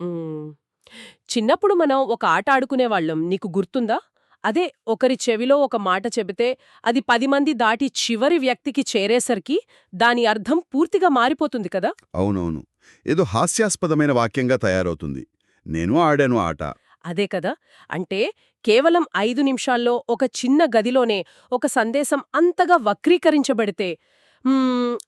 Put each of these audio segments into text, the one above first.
హ్మ్. చిన్నప్పుడు మనం ఒక ఆట ఆడుకునేవాళ్ళం. నీకు గుర్తుందా? అదే ఒకరి చెవిలో ఒక మాట చెబితే, అది 10 మంది దాటి చివరి వ్యక్తికి చేరేసరికి దాని అర్థం పూర్తిగా మారిపోతుంది కదా! అవునవును. ఏదో హాస్యాస్పదమైన వాక్యంగా తయారవుతుంది. నేను ఆడాను ఆట. అదే కదా! అంటే కేవలం 5 నిమిషాల్లో ఒక చిన్న గదిలోనే ఒక సందేశం అంతగా వక్రీకరించబడితే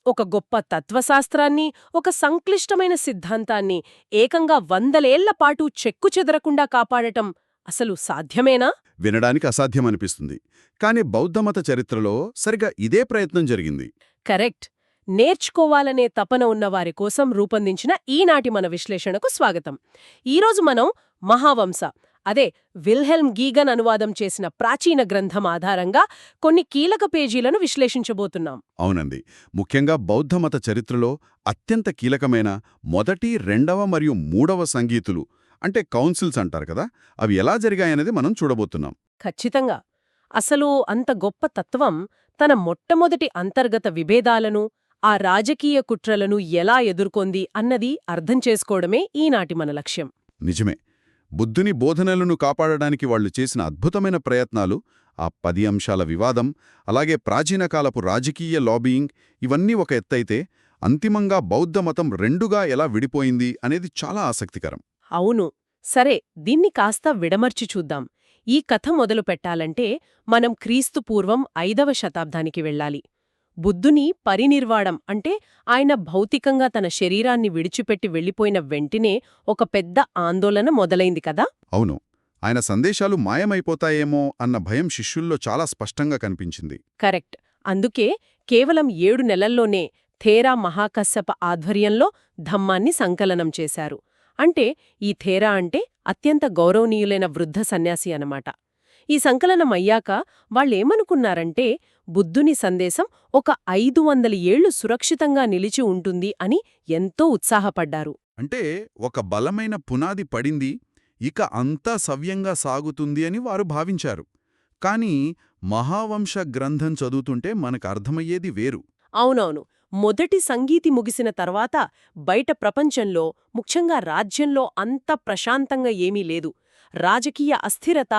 ఒక గొప్ప తత్వశాస్త్రాన్ని, ఒక సంక్లిష్టమైన సిద్ధాంతాన్ని ఏకంగా వందలేళ్ల పాటు చెక్కుచెదరకుండా కాపాడటం అసలు సాధ్యమేనా? వినడానికి అసాధ్యమనిపిస్తుంది. కాని బౌద్ధమత చరిత్రలో సరిగా ఇదే ప్రయత్నం జరిగింది. కరెక్ట్. నేర్చుకోవాలనే తపన ఉన్నవారి కోసం రూపొందించిన ఈనాటి మన విశ్లేషణకు స్వాగతం. ఈరోజు మనం మహావంశ అదే విల్హెల్మ్ గీగన్ అనువాదం చేసిన ప్రాచీన గ్రంథం ఆధారంగా కొన్ని కీలక పేజీలను విశ్లేషించబోతున్నాం. అవునండి. ముఖ్యంగా బౌద్ధమత చరిత్రలో అత్యంత కీలకమైన మొదటి, రెండవ మరియు మూడవ సంగీతులు అంటే కౌన్సిల్స్ అంటారు కదా, అవి ఎలా జరిగాయనేది మనం చూడబోతున్నాం. ఖచ్చితంగా. అసలు అంత గొప్ప తత్వం తన మొట్టమొదటి అంతర్గత విభేదాలను, ఆ రాజకీయ కుట్రలను ఎలా ఎదుర్కొంది అన్నది అర్థం చేసుకోవడమే ఈనాటి మన లక్ష్యం. నిజమే. బుద్ధుని బోధనలను కాపాడడానికి వాళ్ళు చేసిన అద్భుతమైన ప్రయత్నాలు, ఆ 10 అంశాల వివాదం, అలాగే ప్రాచీన కాలపు రాజకీయ లాబీయింగ్ ఇవన్నీ ఒక ఎత్తైతే, అంతిమంగా బౌద్ధమతం రెండుగా ఎలా విడిపోయింది అనేది చాలా ఆసక్తికరం. అవును. సరే, దీన్ని కాస్త విడమర్చి చూద్దాం. ఈ కథ మొదలు పెట్టాలంటే మనం క్రీస్తు పూర్వం 5వ శతాబ్దానికి వెళ్ళాలి. బుద్ధుని పరినిర్వాణం అంటే ఆయన భౌతికంగా తన శరీరాన్ని విడిచిపెట్టి వెళ్ళిపోయిన వెంటనే ఒక పెద్ద ఆందోళన మొదలైంది కదా. అవును. ఆయన సందేశాలు మాయమైపోతాయేమో అన్న భయం శిష్యుల్లో చాలా స్పష్టంగా కనిపించింది. కరెక్ట్. అందుకే కేవలం 7 నెలల్లోనే థేరా మహాకశ్యప ఆధ్వర్యంలో ధమ్మాన్ని సంకలనం చేశారు. అంటే ఈ థేరా అంటే అత్యంత గౌరవనీయులైన వృద్ధ సన్యాసి అనమాట. ఈ సంకలనం అయ్యాక వాళ్ళేమనుకున్నారంటే బుద్ధుని సందేశం ఒక 500 ఏళ్లు సురక్షితంగా నిలిచి ఉంటుంది అని ఎంతో ఉత్సాహపడ్డారు. అంటే ఒక బలమైన పునాది పడింది, ఇక అంతా సవ్యంగా సాగుతుంది అని వారు భావించారు. కానీ మహావంశ గ్రంథం చదువుతుంటే మనకు అర్థమయ్యేది వేరు. అవునవును. మొదటి సంగీతి ముగిసిన తర్వాత బయట ప్రపంచంలో, ముఖ్యంగా రాజ్యంలో అంత ప్రశాంతంగా ఏమీ లేదు. రాజకీయ అస్థిరత,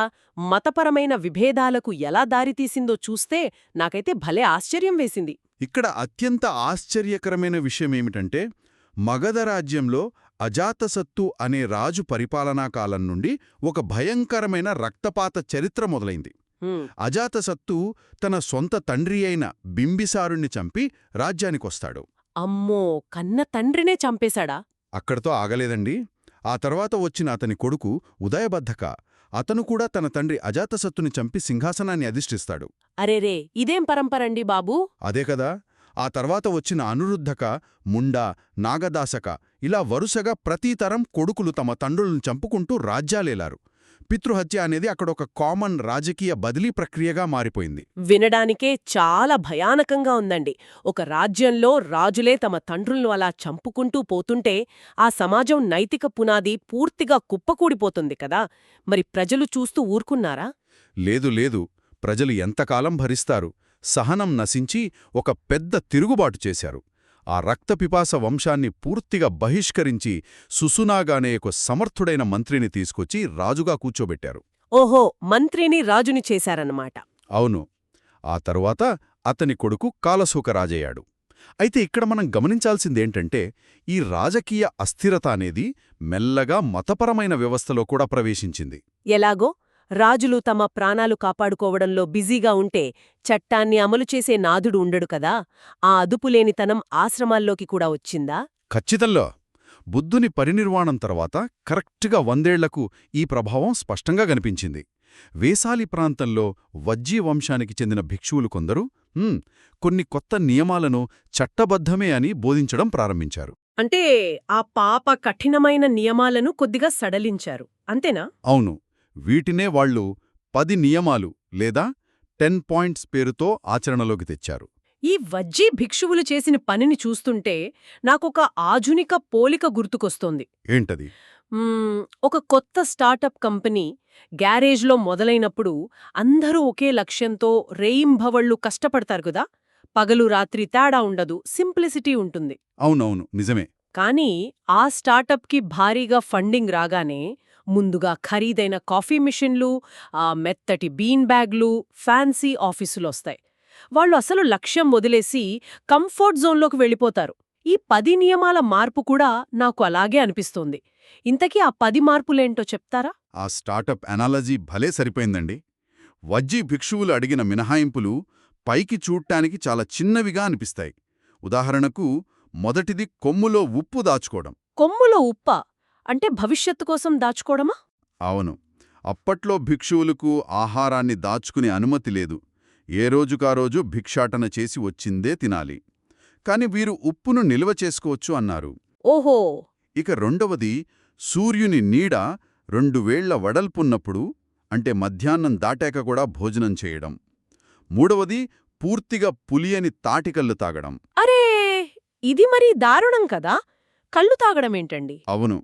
మతపరమైన విభేదాలకు ఎలా దారితీసిందో చూస్తే నాకైతే భలే ఆశ్చర్యం వేసింది. ఇక్కడ అత్యంత ఆశ్చర్యకరమైన విషయమేమిటంటే, మగధ రాజ్యంలో అజాతశత్రు అనే రాజు పరిపాలనా కాలం నుండి ఒక భయంకరమైన రక్తపాత చరిత్ర మొదలైంది. హ్మ్. అజాతశత్రు తన సొంత తండ్రి అయిన బింబిసారుణ్ణి చంపి రాజ్యానికొస్తాడు. అమ్మో, కన్న తండ్రినే చంపేశాడా? అక్కడితో ఆగలేదండి. ఆ తర్వాత వచ్చిన అతని కొడుకు ఉదయబద్ధక, అతను కూడా తన తండ్రి అజాతశత్రుని చంపి సింహాసనాన్ని అధిష్ఠిస్తాడు. అరెరే, ఇదేం పరంపరండి బాబూ! అదే కదా. ఆ తర్వాత వచ్చిన అనురుద్ధక, ముండా, నాగదాసక ఇలా వరుసగా ప్రతి తరం కొడుకులు తమ తండ్రులను చంపుకుంటూ రాజ్యాలేలారు. పితృహత్య అనేది అక్కడొక కామన్ రాజకీయ బదిలీ ప్రక్రియగా మారిపోయింది. వినడానికే చాలా భయానకంగా ఉందండి. ఒక రాజ్యంలో రాజులే తమ తండ్రులను అలా చంపుకుంటూ పోతుంటే ఆ సమాజం నైతిక పునాది పూర్తిగా కుప్పకూడిపోతుంది కదా. మరి ప్రజలు చూస్తూ ఊరుకున్నారా? లేదు లేదు. ప్రజలు ఎంతకాలం భరిస్తారు? సహనం నశించి ఒక పెద్ద తిరుగుబాటు చేశారు. ఆ రక్తపిపాస వంశాన్ని పూర్తిగా బహిష్కరించి సుసునాగానే ఒక సమర్థుడైన మంత్రిని తీసుకొచ్చి రాజుగా కూర్చోబెట్టారు. ఓహో, మంత్రిని రాజుని చేశారన్నమాట. అవును. ఆ తరువాత అతని కొడుకు కాలశూకరాజయ్యాడు. అయితే ఇక్కడ మనం గమనించాల్సిందేంటంటే, ఈ రాజకీయ అస్థిరత అనేది మెల్లగా మతపరమైన వ్యవస్థలో కూడా ప్రవేశించింది. ఎలాగో? రాజులు తమ ప్రాణాలు కాపాడుకోవడంలో బిజీగా ఉంటే చట్టాన్ని అమలు చేసే నాథుడు ఉండడు కదా. ఆ అదుపులేనితనం ఆశ్రమాల్లోకి కూడా వచ్చిందా? ఖచ్చితంలో. బుద్ధుని పరినిర్వాణం తర్వాత కరెక్ట్గా 100 ఏళ్లకు ఈ ప్రభావం స్పష్టంగా కనిపించింది. వేసాలి ప్రాంతంలో వజ్జీ వంశానికి చెందిన భిక్షువులు కొందరు కొన్ని కొత్త నియమాలను చట్టబద్ధమే అని బోధించడం ప్రారంభించారు. అంటే ఆ పాప కఠినమైన నియమాలను కొద్దిగా సడలించారు, అంతేనా? అవును. వీటినే వాళ్ళు 10 నియమాలు లేదా 10 పాయింట్స్ పేరుతో ఆచరణలోకి తెచ్చారు. ఈ వజ్జీ భిక్షువులు చేసిన పనిని చూస్తుంటే నాకొక ఆధునిక పోలిక గుర్తుకొస్తోంది. ఏంటది? ఒక కొత్త స్టార్టప్ కంపెనీ గ్యారేజ్లో మొదలైనప్పుడు అందరూ ఒకే లక్ష్యంతో రేయింభవళ్లు కష్టపడతారు కదా. పగలు రాత్రి తేడా ఉండదు, సింప్లిసిటీ ఉంటుంది. అవునవును, నిజమే. కానీ ఆ స్టార్టప్కి భారీగా ఫండింగ్ రాగానే ముందుగా ఖరీదైన కాఫీ మిషన్లు, మెత్తటి బీన్ బ్యాగ్లు, ఫ్యాన్సీ ఆఫీసులొస్తాయి. వాళ్ళు అసలు లక్ష్యం వదిలేసి కంఫర్ట్ జోన్లోకి వెళ్ళిపోతారు. ఈ 10 నియమాల మార్పు కూడా నాకు అలాగే అనిపిస్తోంది. ఇంతకీ ఆ 10 మార్పులేంటో చెప్తారా? ఆ స్టార్టప్ అనాలజీ భలే సరిపోయిందండి. వజ్జీ భిక్షువులు అడిగిన మినహాయింపులు పైకి చూడ్డానికి చాలా చిన్నవిగా అనిపిస్తాయి. ఉదాహరణకు, మొదటిది కొమ్ములో ఉప్పు దాచుకోవడం. కొమ్ములో ఉప్ప అంటే భవిష్యత్తు కోసం దాచుకోవడమా? అవును, అప్పట్లో భిక్షువులకు ఆహారాన్ని దాచుకునే అనుమతి లేదు. ఏ రోజుకారోజు భిక్షాటన చేసి వచ్చిందే తినాలి. కాని వీరు ఉప్పును నిల్వ చేసుకోవచ్చు అన్నారు. ఓహో! ఇక రెండవది, సూర్యుని నీడ 2 వేళ్ల వడల్పున్నప్పుడు, అంటే మధ్యాహ్నం దాటాక కూడా భోజనం చేయడం. మూడవది, పూర్తిగా పులియని తాటికల్లు తాగడం. అరే! ఇది మరీ దారుణం కదా! కళ్ళు తాగడమేంటండి? అవును.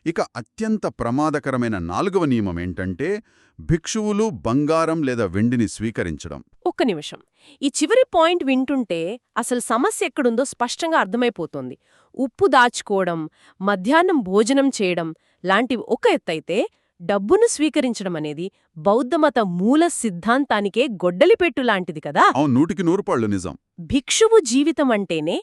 ఇక అత్యంత ప్రమాదకరమైన 4వ నియమమేంటంటే, భిక్షువులు బంగారం లేదా వెండిని స్వీకరించడం. ఒక్క నిమిషం. ఈ చివరి పాయింట్ వింటుంటే అసలు సమస్య ఎక్కడుందో స్పష్టంగా అర్థమైపోతోంది. ఉప్పు దాచుకోవడం, మధ్యాహ్నం భోజనం చేయడం లాంటివి ఒక ఎత్తైతే, డబ్బును స్వీకరించడం అనేది బౌద్ధమత మూల సిద్ధాంతానికే గొడ్డలిపెట్టు లాంటిది కదా! అవును, 100కి 100 నిజం. భిక్షువు జీవితం అంటేనే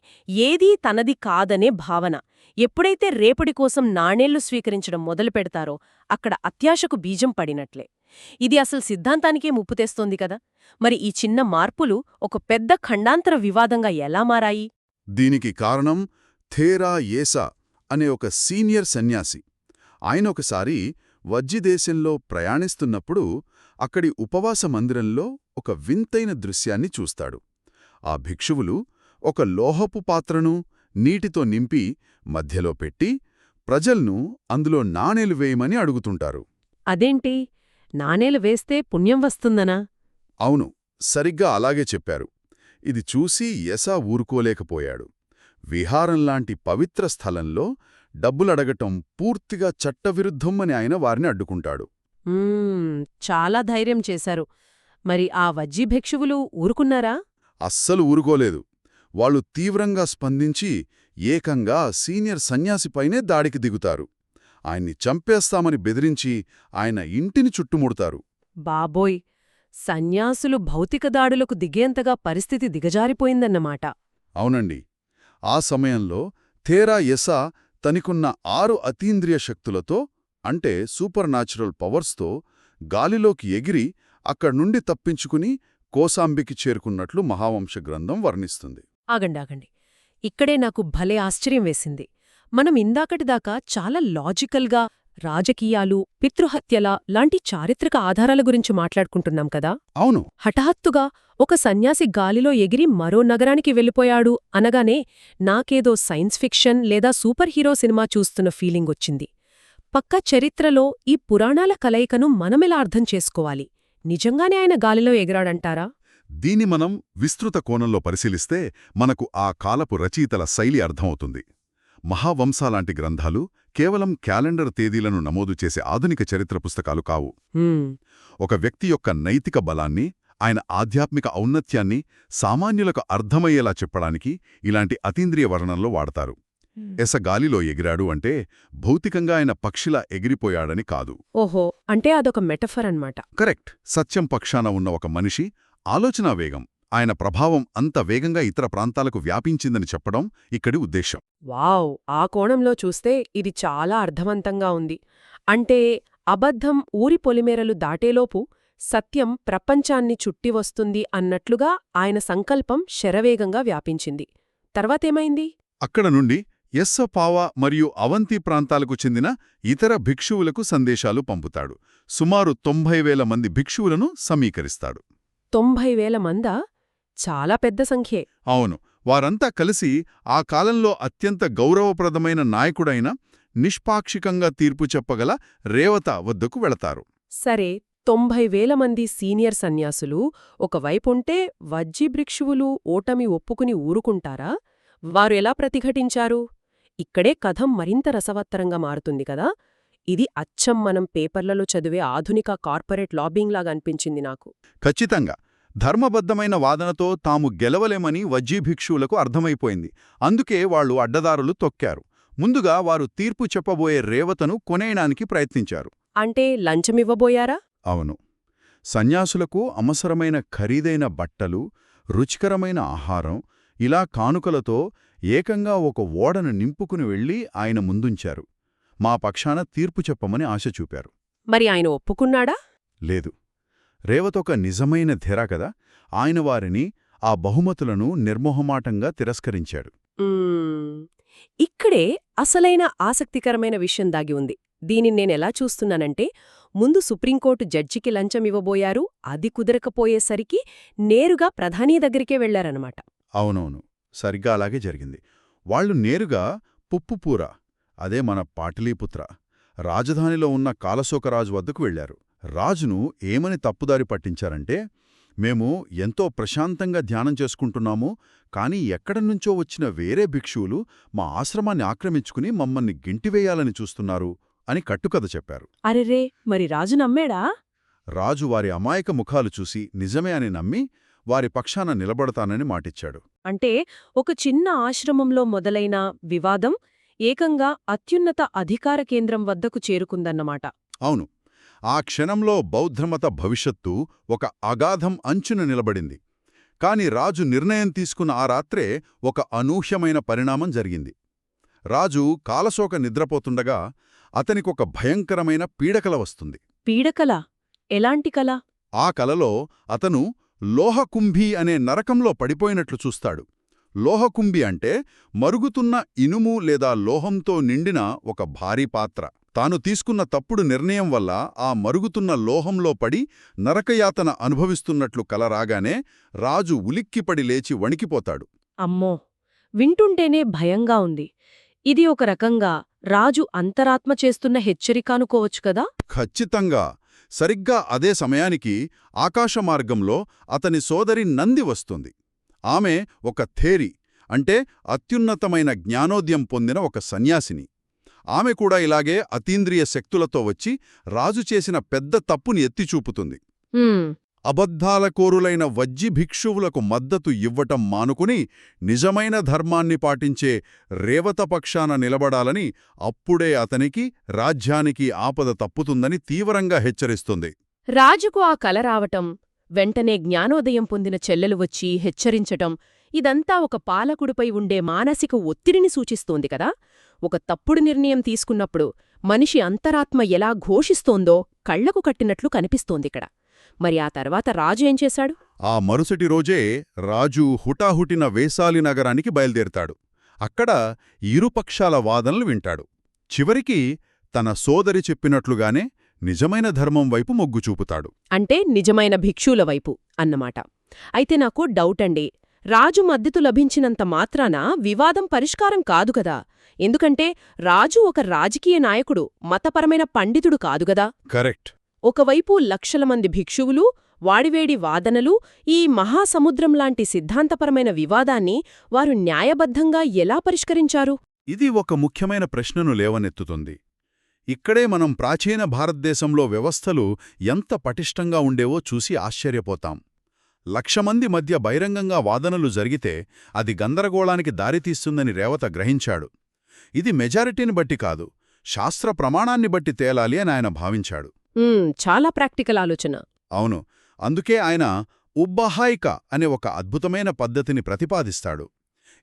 ఏదీ తనది కాదనే భావన. ఎప్పుడైతే రేపటి కోసం నాణేళ్లు స్వీకరించడం మొదలుపెడతారో అక్కడ అత్యాశకు బీజం పడినట్లే. ఇది అసలు సిద్ధాంతానికే ముప్పు తెస్తోంది కదా! మరి ఈ చిన్న మార్పులు ఒక పెద్ద ఖండాంతర వివాదంగా ఎలా మారాయి? దీనికి కారణం థేరా యేసా అనే ఒక సీనియర్ సన్యాసి. ఆయన ఒకసారి వజ్జి దేశంలో ప్రయాణిస్తున్నప్పుడు అక్కడి ఉపవాస మందిరంలో ఒక వింతైన దృశ్యాన్ని చూస్తాడు. ఆ భిక్షువులు ఒక లోహపు పాత్రను నీటితో నింపి మధ్యలో పెట్టి ప్రజల్ను అందులో నాణేలు వేయమని అడుగుతుంటారు. అదేంటి? నాణేలు వేస్తే పుణ్యం వస్తుందనా? అవును, సరిగ్గా అలాగే చెప్పారు. ఇది చూసి యెసా ఊరుకోలేకపోయాడు. విహారంలాంటి పవిత్ర స్థలంలో డబ్బులడగటం పూర్తిగా చట్టవిరుద్ధం అని ఆయన వారిని అడ్డుకుంటాడు. చాలా ధైర్యం చేశారు. మరి ఆ వజ్జీ భిక్షువులు ఊరుకున్నారా? అస్సలు ఊరుకోలేదు. వాళ్ళు తీవ్రంగా స్పందించి ఏకంగా సీనియర్ సన్యాసిపైనే దాడికి దిగుతారు. ఆయన్ని చంపేస్తామని బెదిరించి ఆయన ఇంటిని చుట్టుముడతారు. బాబోయ్! సన్యాసులు భౌతిక దాడులకు దిగేంతగా పరిస్థితి దిగజారిపోయిందన్నమాట. అవునండి. ఆ సమయంలో థేరా యెసా తనకున్న 6 అతీంద్రియ శక్తులతో, అంటే సూపర్ న్యాచురల్ పవర్స్తో గాలిలోకి ఎగిరి అక్కడ్నుండి తప్పించుకుని కోసాంబికి చేరుకున్నట్లు మహావంశ గ్రంథం వర్ణిస్తుంది. ఆగండి. ఇక్కడే నాకు భలే ఆశ్చర్యం వేసింది. మనం ఇందాకటిదాకా చాలా లాజికల్గా రాజకీయాలు, పితృహత్యల లాంటి చారిత్రక ఆధారాల గురించి మాట్లాడుకుంటున్నాం కదా. అవును. హఠాత్తుగా ఒక సన్యాసి గాలిలో ఎగిరి మరో నగరానికి వెళ్ళిపోయాడు అనగానే నాకేదో సైన్స్ ఫిక్షన్ లేదా సూపర్ హీరో సినిమా చూస్తున్న ఫీలింగొచ్చింది. పక్కా చరిత్రలో ఈ పురాణాల కలయికను మనమెలా అర్థం చేసుకోవాలి? నిజంగానే ఆయన గాలిలో ఎగిరాడంటారా? దీన్ని మనం విస్తృత కోణంలో పరిశీలిస్తే మనకు ఆ కాలపు రచయితల శైలి అర్థమవుతుంది. మహావంశాలాంటి గ్రంథాలు కేవలం క్యాలెండర్ తేదీలను నమోదు చేసే ఆధునిక చరిత్ర పుస్తకాలు కావు. ఒక వ్యక్తి యొక్క నైతిక బలాన్ని, ఆయన ఆధ్యాత్మిక ఔన్నత్యాన్ని సామాన్యులకు అర్థమయ్యేలా చెప్పడానికి ఇలాంటి అతీంద్రియ వర్ణంలో వాడతారు. ఎస గాలిలో ఎగిరాడు అంటే భౌతికంగా ఆయన పక్షిలా ఎగిరిపోయాడని కాదు. ఓహో, అంటే అదొక మెటఫర్ అన్నమాట. కరెక్ట్. సత్యం పక్షాన ఉన్న ఒక మనిషి ఆలోచనా వేగం, ఆయన ప్రభావం అంత వేగంగా ఇతర ప్రాంతాలకు వ్యాపించిందని చెప్పడం ఇక్కడి ఉద్దేశం. వావ్! ఆ కోణంలో చూస్తే ఇది చాలా అర్థవంతంగా ఉంది. అంటే అబద్ధం ఊరి పొలిమేరలు దాటేలోపు సత్యం ప్రపంచాన్ని చుట్టివస్తుంది అన్నట్లుగా ఆయన సంకల్పం శరవేగంగా వ్యాపించింది. తర్వాతేమైంది? అక్కడ నుండి యెస్స పావా మరియు అవంతి ప్రాంతాలకు చెందిన ఇతర భిక్షువులకు సందేశాలు పంపుతాడు. సుమారు 90,000 మంది భిక్షువులను సమీకరిస్తాడు. 90,000 మందా? చాలా పెద్ద సంఖ్యే. అవును. వారంతా కలిసి ఆ కాలంలో అత్యంత గౌరవప్రదమైన నాయకుడైన, నిష్పాక్షికంగా తీర్పు చెప్పగల రేవత వద్దకు వెళతారు. సరే, 90,000 మంది సీనియర్ సన్యాసులు ఒకవైపుంటే వజ్జీ భిక్షువులు ఓటమి ఒప్పుకుని ఊరుకుంటారా? వారు ఎలా ప్రతిఘటించారు? ఇక్కడే కథ మరింత రసవత్తరంగా మారుతుంది కదా. ఇది అచ్చం మనం పేపర్లలో చదివే ఆధునిక కార్పొరేట్ లాబింగ్లాగా అనిపించింది నాకు. ఖచ్చితంగా. ధర్మబద్ధమైన వాదనతో తాము గెలవలేమని వజ్జీ భిక్షువులకు అర్థమైపోయింది. అందుకే వాళ్లు అడ్డదారులు తొక్కారు. ముందుగా వారు తీర్పు చెప్పబోయే రేవతను కొనేయడానికి ప్రయత్నించారు. అంటే లంచమివ్వబోయారా? అవును. సన్యాసులకు అవసరమైన ఖరీదైన బట్టలు, రుచికరమైన ఆహారం, ఇలా కానుకలతో ఏకంగా ఒక ఓడను నింపుకుని వెళ్లి ఆయన ముందుంచారు. మా పక్షాన తీర్పు చెప్పమని ఆశ చూపారు. మరి ఆయన ఒప్పుకున్నాడా? లేదు. రేవతొక నిజమైన ధెర కదా, ఆయన వారిని, ఆ బహుమతులను నిర్మోహమాటంగా తిరస్కరించాడు. ఇక్కడే అసలైన ఆసక్తికరమైన విషయం దాగి ఉంది. దీనిని నేనెలా చూస్తున్నానంటే, ముందు సుప్రీంకోర్టు జడ్జికి లంచమివ్వబోయారు, అది కుదరకపోయేసరికి నేరుగా ప్రధాని దగ్గరికే వెళ్లారనమాట. అవునవును, సరిగ్గా అలాగే జరిగింది. వాళ్లు నేరుగా పుప్పుపూర, అదే మన పాటలీపుత్ర, రాజధానిలో ఉన్న కాలశోకరాజు వద్దకు వెళ్లారు. రాజును ఏమని తప్పుదారి పట్టించారంటే, మేము ఎంతో ప్రశాంతంగా ధ్యానం చేసుకుంటున్నాము, కాని ఎక్కడనుంచో వచ్చిన వేరే భిక్షువులు మా ఆశ్రమాన్ని ఆక్రమించుకుని మమ్మల్ని గెంటివేయాలని చూస్తున్నారు అని కట్టుకథ చెప్పారు. అరెరే, మరి రాజు నమ్మేడా? రాజు వారి అమాయక ముఖాలు చూసి నిజమే అని నమ్మి వారి పక్షాన నిలబడతానని మాటిచ్చాడు. అంటే ఒక చిన్న ఆశ్రమంలో మొదలైన వివాదం ఏకంగా అత్యున్నత అధికార కేంద్రం వద్దకు చేరుకుందన్నమాట. అవును. ఆ క్షణంలో బౌద్ధమత భవిష్యత్తు ఒక అగాధం అంచున నిలబడింది. కాని రాజు నిర్ణయం తీసుకున్న ఆ రాత్రే ఒక అనూహ్యమైన పరిణామం జరిగింది. రాజు కాలశోక నిద్రపోతుండగా అతనికొక భయంకరమైన పీడకల వస్తుంది. పీడకల? ఎలాంటి కల? ఆ కలలో అతను లోహకుంభి అనే నరకంలో పడిపోయినట్లు చూస్తాడు. లోహకుంభి అంటే మరుగుతున్న ఇనుము లేదా లోహంతో నిండిన ఒక భారీ పాత్ర. తాను తీసుకున్న తప్పుడు నిర్ణయం వల్ల ఆ మరుగుతున్న లోహంలో పడి నరకయాతన అనుభవిస్తున్నట్లు కలరాగానే రాజు ఉలిక్కిపడి లేచి వణికిపోతాడు. అమ్మో, వింటుంటేనే భయంగా ఉంది. ఇది ఒక రకంగా రాజు అంతరాత్మ చేస్తున్న హెచ్చరిక అనుకోవచ్చు కదా? ఖచ్చితంగా. సరిగ్గా అదే సమయానికి ఆకాశమార్గంలో అతని సోదరి నంది వస్తుంది. ఆమె ఒక థేరి, అంటే అత్యున్నతమైన జ్ఞానోదయం పొందిన ఒక సన్యాసిని. ఆమె కూడా ఇలాగే అతీంద్రియ శక్తులతో వచ్చి రాజు చేసిన పెద్ద తప్పుని ఎత్తిచూపుతుంది. అబద్ధాలకోరులైన వజ్జి భిక్షువులకు మద్దతు ఇవ్వటం మానుకుని నిజమైన ధర్మాన్ని పాటించే రేవత పక్షాన నిలబడాలని, అప్పుడే అతనికి, రాజ్యానికి ఆపద తప్పుతుందని తీవ్రంగా హెచ్చరిస్తుంది. రాజుకు ఆ కల రావటం, వెంటనే జ్ఞానోదయం పొందిన చెల్లెలు వచ్చి హెచ్చరించటం, ఇదంతా ఒక పాలకుడిపై ఉండే మానసిక ఒత్తిడిని సూచిస్తోంది కదా. ఒక తప్పుడు నిర్ణయం తీసుకున్నప్పుడు మనిషి అంతరాత్మ ఎలా ఘోషిస్తోందో కళ్లకు కట్టినట్లు కనిపిస్తోందిక్కడ. మరి ఆ తర్వాత రాజు ఏం చేశాడు? ఆ మరుసటి రోజే రాజు హుటాహుటిన వేసాలి నగరానికి బయల్దేరతాడు. అక్కడ ఇరుపక్షాల వాదనలు వింటాడు. చివరికి తన సోదరి చెప్పినట్లుగానే నిజమైన ధర్మం వైపు మొగ్గు చూపుతాడు. అంటే నిజమైన భిక్షువుల వైపు అన్నమాట. అయితే నాకు డౌటండి, రాజు మద్దతు లభించినంత మాత్రాన వివాదం పరిష్కారం కాదు కదా. ఎందుకంటే రాజు ఒక రాజకీయ నాయకుడు, మతపరమైన పండితుడు కాదుగదా. కరెక్ట్. ఒకవైపు లక్షల మంది భిక్షువులు, వాడివేడి వాదనలు, ఈ మహాసముద్రంలాంటి సిద్ధాంతపరమైన వివాదాన్ని వారు న్యాయబద్ధంగా ఎలా పరిష్కరించారు? ఇది ఒక ముఖ్యమైన ప్రశ్నను లేవనెత్తుతుంది. ఇక్కడే మనం ప్రాచీన భారతదేశంలో వ్యవస్థలు ఎంత పటిష్టంగా ఉండేవో చూసి ఆశ్చర్యపోతాం. 1,00,000 మంది మధ్య బహిరంగంగా వాదనలు జరిగితే అది గందరగోళానికి దారితీస్తుందని రేవత గ్రహించాడు. ఇది మెజారిటీని బట్టి కాదు, శాస్త్ర ప్రమాణాన్ని బట్టి తేలాలి అని ఆయన భావించాడు. చాలా ప్రాక్టికల్ ఆలోచన. అవును. అందుకే ఆయన ఉబ్బహాయిక అనే ఒక అద్భుతమైన పద్ధతిని ప్రతిపాదిస్తాడు.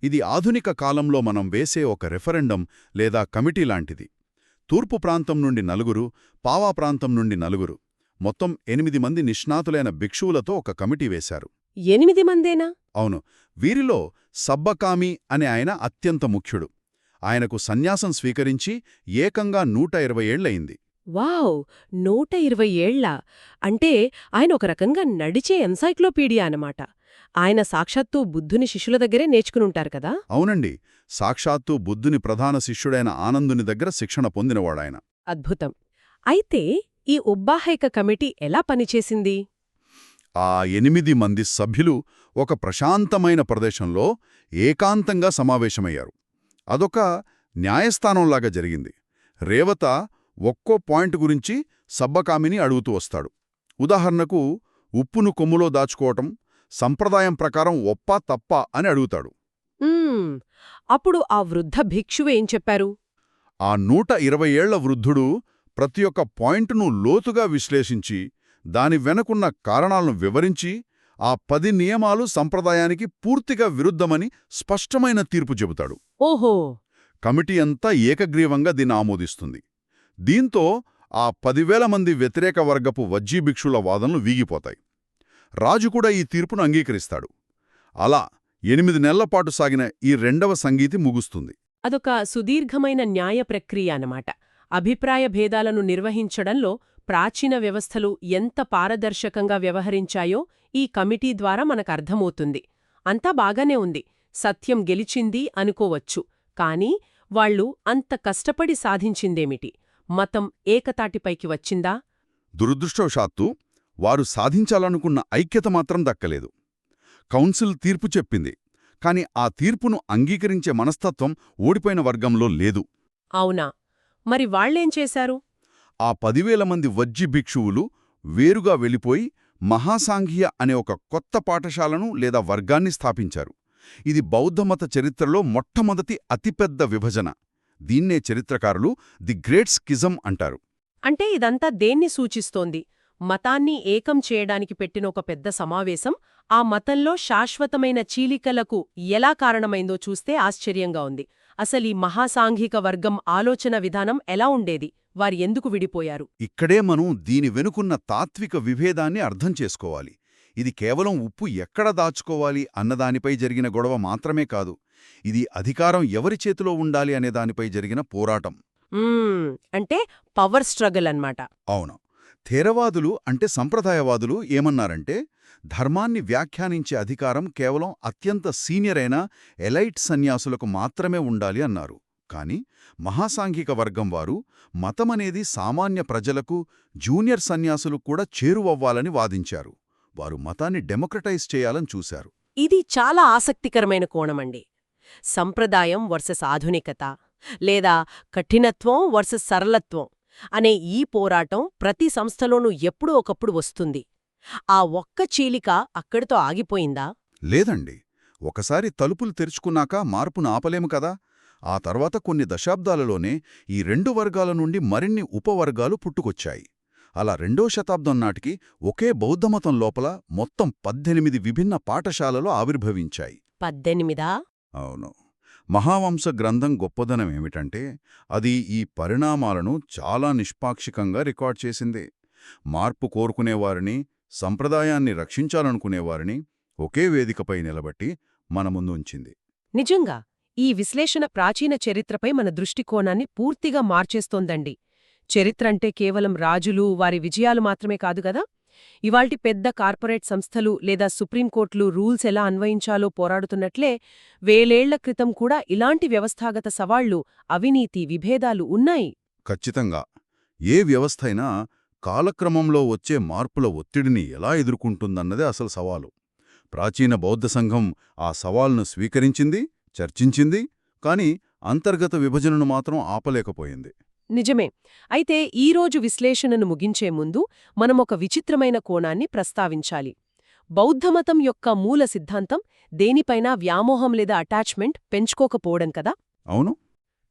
ఇది ఆధునిక కాలంలో మనం వేసే ఒక రెఫరెండం లేదా కమిటీ లాంటిది. తూర్పు ప్రాంతం నుండి 4, పావా ప్రాంతం నుండి 4, మొత్తం 8 మంది నిష్ణాతులైన భిక్షువులతో ఒక కమిటీ వేశారు. 8 మందేనా? అవును. వీరిలో సబ్బకామి అనే ఆయన అత్యంత ముఖ్యుడు. ఆయనకు సన్యాసం స్వీకరించి ఏకంగా 120 ఏళ్లయింది. వావ్, 120 ఏళ్ల అంటే ఆయన ఒక రకంగా నడిచే ఎన్సైక్లోపీడియా అన్నమాట. ఆయన సాక్షాత్తు బుద్ధుని శిష్యుల దగ్గరే నేర్చుకునుంటారు కదా. అవునండి. సాక్షాత్తు బుద్ధుని ప్రధాన శిష్యుడైన ఆనందుని దగ్గర శిక్షణ పొందినవాడాయన. అద్భుతం. అయితే ఈ ఉబ్బాహైక కమిటీ ఎలా పనిచేసింది? ఆ 8 మంది సభ్యులు ఒక ప్రశాంతమైన ప్రదేశంలో ఏకాంతంగా సమావేశమయ్యారు. అదొక న్యాయస్థానంలాగా జరిగింది. రేవత ఒక్కో పాయింట్ గురించి సబ్బకామిని అడుగుతూ వస్తాడు. ఉదాహరణకు, ఉప్పును కొమ్ములో దాచుకోవటం సంప్రదాయం ప్రకారం ఒప్పా తప్పా అని అడుగుతాడు. అప్పుడు ఆ వృద్ధ భిక్షువు ఏం చెప్పారు? ఆ 120 ఏళ్ల వృద్ధుడు ప్రతి ఒక్క పాయింట్ను లోతుగా విశ్లేషించి దాని వెనకున్న కారణాలను వివరించి ఆ 10 నియమాలు సంప్రదాయానికి పూర్తిగా విరుద్ధమని స్పష్టమైన తీర్పు చెబుతాడు. ఓహో! కమిటీ అంతా ఏకగ్రీవంగా దీన్ని ఆమోదిస్తుంది. దీంతో ఆ 10,000 మంది వ్యతిరేక వర్గపు వజ్జీ భిక్షుల వాదనలు వీగిపోతాయి. రాజు కూడా ఈ తీర్పును అంగీకరిస్తాడు. అలా 8 నెలలపాటు సాగిన ఈ రెండవ సంగీతి ముగుస్తుంది. అదొక సుదీర్ఘమైన న్యాయ ప్రక్రియ అన్నమాట. అభిప్రాయ భేదాలను నిర్వహించడంలో ప్రాచీన వ్యవస్థలు ఎంత పారదర్శకంగా వ్యవహరించాయో ఈ కమిటీ ద్వారా మనకర్థమవుతుంది. అంతా బాగానే ఉంది, సత్యం గెలిచింది అనుకోవచ్చు. కానీ వాళ్ళు అంత కష్టపడి సాధించిందేమిటి? మతం ఏకతాటిపైకి వచ్చిందా? దురదృష్టవశాత్తు వారు సాధించాలనుకున్న ఐక్యత మాత్రం దక్కలేదు. కౌన్సిల్ తీర్పు చెప్పింది, కాని ఆ తీర్పును అంగీకరించే మనస్తత్వం ఓడిపోయిన వర్గంలో లేదు. అవునా? మరి వాళ్ళేం చేశారు? ఆ 10,000 మంది వజ్జి భిక్షువులు వేరుగా వెళ్ళిపోయి మహాసాంఘియ అనే ఒక కొత్త పాఠశాలను లేదా వర్గాన్ని స్థాపించారు. ఇది బౌద్ధమత చరిత్రలో మొట్టమొదటి అతిపెద్ద విభజన. దీన్నే చరిత్రకారులు ది గ్రేట్ స్కిజం అంటారు. అంటే ఇదంతా దేన్ని సూచిస్తోంది? మతాన్ని ఏకం చేయడానికి పెట్టిన ఒక పెద్ద సమావేశం ఆ మతంలో శాశ్వతమైన చీలికలకు ఎలా కారణమైందో చూస్తే ఆశ్చర్యంగా ఉంది. అసలీ మహాసాంఘిక వర్గం ఆలోచన విధానం ఎలా ఉండేది? వారు ఎందుకు విడిపోయారు? ఇక్కడే మనం దీని వెనుకున్న తాత్విక విభేదాన్ని అర్థం చేసుకోవాలి. ఇది కేవలం ఉప్పు ఎక్కడ దాచుకోవాలి అన్నదానిపై జరిగిన గొడవ మాత్రమే కాదు. ఇది అధికారం ఎవరి చేతిలో ఉండాలి అనే దానిపై జరిగిన పోరాటం. అంటే పవర్ స్ట్రగల్ అన్నమాట. అవును. థేరవాదులు అంటే సంప్రదాయవాదులు ఏమన్నారంటే, ధర్మాన్ని వ్యాఖ్యానించే అధికారం కేవలం అత్యంత సీనియర్ అయిన ఎలైట్ సన్యాసులకు మాత్రమే ఉండాలి అన్నారు. కాని మహాసాంఘిక వర్గం వారు మతమనేది సామాన్య ప్రజలకు, జూనియర్ సన్యాసులు కూడా చేరువవ్వాలని వాదించారు. వారు మతాన్ని డెమోక్రటైజ్ చేయాలని చూశారు. ఇది చాలా ఆసక్తికరమైన కోణమండి. సంప్రదాయం వర్సెస్ ఆధునికత, లేదా కఠినత్వం వర్సెస్ సరళత్వం అనే ఈ పోరాటం ప్రతి సంస్థలోనూ ఎప్పుడూ ఒకప్పుడు వస్తుంది. ఆ ఒక్క చీలిక అక్కడితో ఆగిపోయిందా? లేదండి. ఒకసారి తలుపులు తెరుచుకున్నాక మార్పును ఆపలేము కదా. ఆ తర్వాత కొన్ని దశాబ్దాలలోనే ఈ 2 వర్గాల నుండి మరిన్ని ఉపవర్గాలు పుట్టుకొచ్చాయి. అలా 2వ శతాబ్దం నాటికి ఒకే బౌద్ధమతం లోపల మొత్తం 18 విభిన్న పాఠశాలలు ఆవిర్భవించాయి. 18? అవును. మహావంశ గ్రంథం గొప్పదనమేమిటంటే అది ఈ పరిణామాలను చాలా నిష్పాక్షికంగా రికార్డ్ చేసింది. మార్పు కోరుకునేవారిని, సంప్రదాయాన్ని రక్షించాలనుకునేవారిని ఒకే వేదికపై నిలబట్టి మన ముందు ఉంచింది. నిజంగా ఈ విశ్లేషణ ప్రాచీన చరిత్రపై మన దృష్టికోణాన్ని పూర్తిగా మార్చేస్తోందండి. చరిత్రంటే కేవలం రాజులు, వారి విజయాలు మాత్రమే కాదు గదా. ఇవాల్టి పెద్ద కార్పొరేట్ సంస్థలు లేదా సుప్రీంకోర్టులు రూల్స్ ఎలా అన్వయించాలో పోరాడుతున్నట్లే వేలేళ్ల క్రితం కూడా ఇలాంటి వ్యవస్థాగత సవాళ్లు, అవినీతి, విభేదాలు ఉన్నాయి. ఖచ్చితంగా. ఏ వ్యవస్థైనా కాలక్రమంలో వచ్చే మార్పుల ఒత్తిడిని ఎలా ఎదుర్కొంటుందన్నదే అసలు సవాలు. ప్రాచీన బౌద్ధ సంఘం ఆ సవాల్ను స్వీకరించింది, చర్చించింది, కాని అంతర్గత విభజనను మాత్రం ఆపలేకపోయింది. నిజమే. అయితే ఈరోజు విశ్లేషణను ముగించే ముందు మనమొక విచిత్రమైన కోణాన్ని ప్రస్తావించాలి. బౌద్ధమతం యొక్క మూల సిద్ధాంతం దేనిపైనా వ్యామోహం లేదా అటాచ్మెంట్ పెంచుకోకపోవడం కదా. అవును.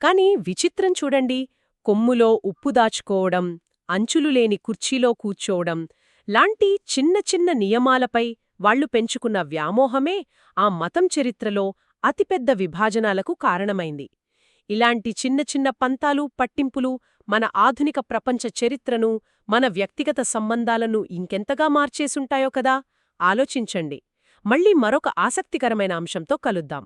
కాని విచిత్రం చూడండి. కొమ్ములో ఉప్పు దాచుకోవడం, అంచులు లేని కుర్చీలో కూర్చోవడం లాంటి చిన్న చిన్న నియమాలపై వాళ్లు పెంచుకున్న వ్యామోహమే ఆ మతం చరిత్రలో అతిపెద్ద విభాజనాలకు కారణమైంది. ఇలాంటి చిన్న చిన్న పంతాలు, పట్టింపులు మన ఆధునిక ప్రపంచ చరిత్రను, మన వ్యక్తిగత సంబంధాలను ఇంకెంతగా మార్చేసుంటాయో కదా. ఆలోచించండి. మళ్ళీ మరొక ఆసక్తికరమైన అంశంతో కలుద్దాం.